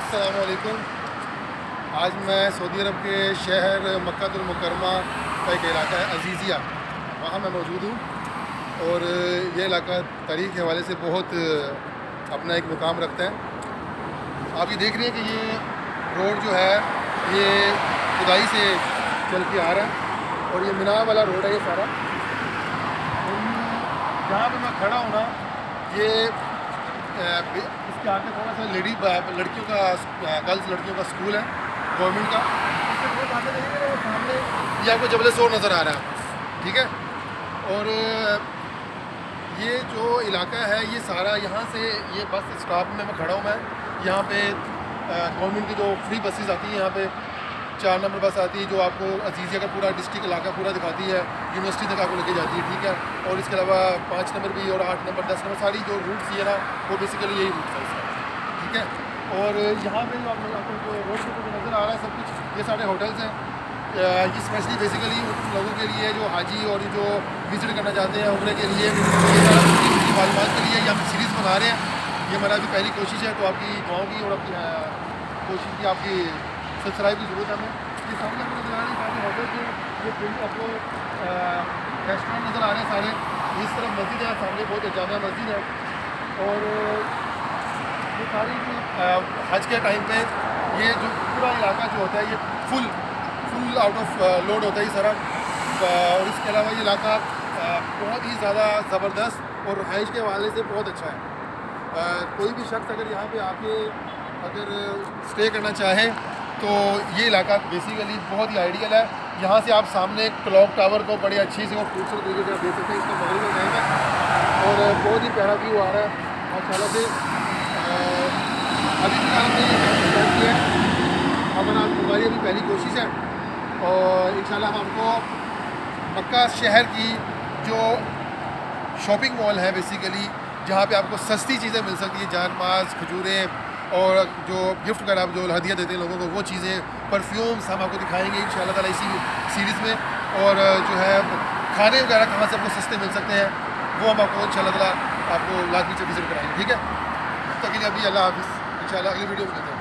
अस्सलामु अलैकुम। आज मैं सऊदी अरब के शहर मक्कातुल मुकरमा का एक इलाका है अजीज़िया, वहाँ मैं मौजूद हूँ। और ये इलाका तारीख़ के हवाले से बहुत अपना एक मुकाम रखता है। आप ये देख रहे हैं कि ये रोड जो है ये खुदाई से चल के आ रहा है और ये मीनार वाला रोड है ये सारा। जहाँ पे मैं खड़ा हूँ ना, ये इसके आगे थोड़ा सा लड़कियों का गर्ल्स लड़कियों का स्कूल है गवर्नमेंट का। इससे बहुत आगे देखेंगे वो सामने ये आपको जबल सोर नज़र आ रहा है, ठीक है। और ये जो इलाका है ये सारा यहाँ से ये बस स्टॉप में मैं खड़ा हूँ। मैं यहाँ पे गवर्नमेंट की जो फ्री बसेस आती हैं, यहाँ पे 4 नंबर बस आती है जो आपको अजीज़िया का पूरा डिस्ट्रिक्ट इलाका पूरा दिखाती है, यूनिवर्सिटी तक आपको लेके जाती है, ठीक है। और इसके अलावा 5 नंबर भी और 8 नंबर 10 नंबर सारी जो रूट्स ये ना वो बेसिकली यही रूट्स है इसका, ठीक है। और यहाँ पे जो आपको जो रोड पे जो नज़र आ रहा है सब कुछ ये सारे होटल्स हैं। ये स्पेशली बेसिकली उन लोगों के लिए जो हाजी और जो विज़िट करना चाहते हैं उम्रे के लिए, उनकी मालूमात के लिए ये हम सीरीज़ बना रहे हैं। ये हमारा अभी पहली कोशिश है, तो आपकी दुआओं की और आपकी कोशिश की, आपकी सब्सक्राइब की ज़रूरत है हमें। ये सामने आपको नज़र आ रहे हैं सारे होटल जो आपको रेस्टोरेंट नज़र आ रहे हैं सारे। इस तरफ मस्जिद है, सामने बहुत जामिया मस्जिद है। और ये सारी जो हज के टाइम पे ये जो पूरा इलाका जो होता है ये फुल आउट ऑफ लोड होता है ये सारा। और इसके अलावा ये इलाका बहुत ही ज़्यादा ज़बरदस्त और रहाइश के हवाले से बहुत अच्छा है। कोई भी शख्स अगर यहाँ पे आके अगर स्टे करना चाहे तो ये इलाका बेसिकली बहुत ही आइडियल है। यहाँ से आप सामने क्लॉक टावर को बड़ी अच्छी से और खूबसूरत तरीके से आप देख सकते हैं। इसका मगरब में टाइम है और बहुत ही प्यारा व्यू आ रहा है माशाल्लाह से। अभी फिलहाल हमने ये स्टार्ट किया है, हमारी अभी पहली कोशिश है और इंशाल्लाह हम आपको मक्का शहर की जो शॉपिंग मॉल है बेसिकली, जहाँ पे आपको सस्ती चीज़ें मिल सकती है, जान माज, खजूरें और जो गिफ्ट कर आप जो हदिया देते हैं लोगों को वो चीज़ें, परफ्यूम्स हम आपको दिखाएंगे इंशाल्लाह ताला इसी सीरीज़ में। और जो है खाने वगैरह कहाँ से आपको सस्ते मिल सकते हैं वो हम आपको इंशाल्लाह ताला आपको लाजमी से विजिट कराएंगे, ठीक है। तब तक के लिए अभी अल्लाह हाफ़िज़, इंशाल्लाह अगली वीडियो में मिलते हैं।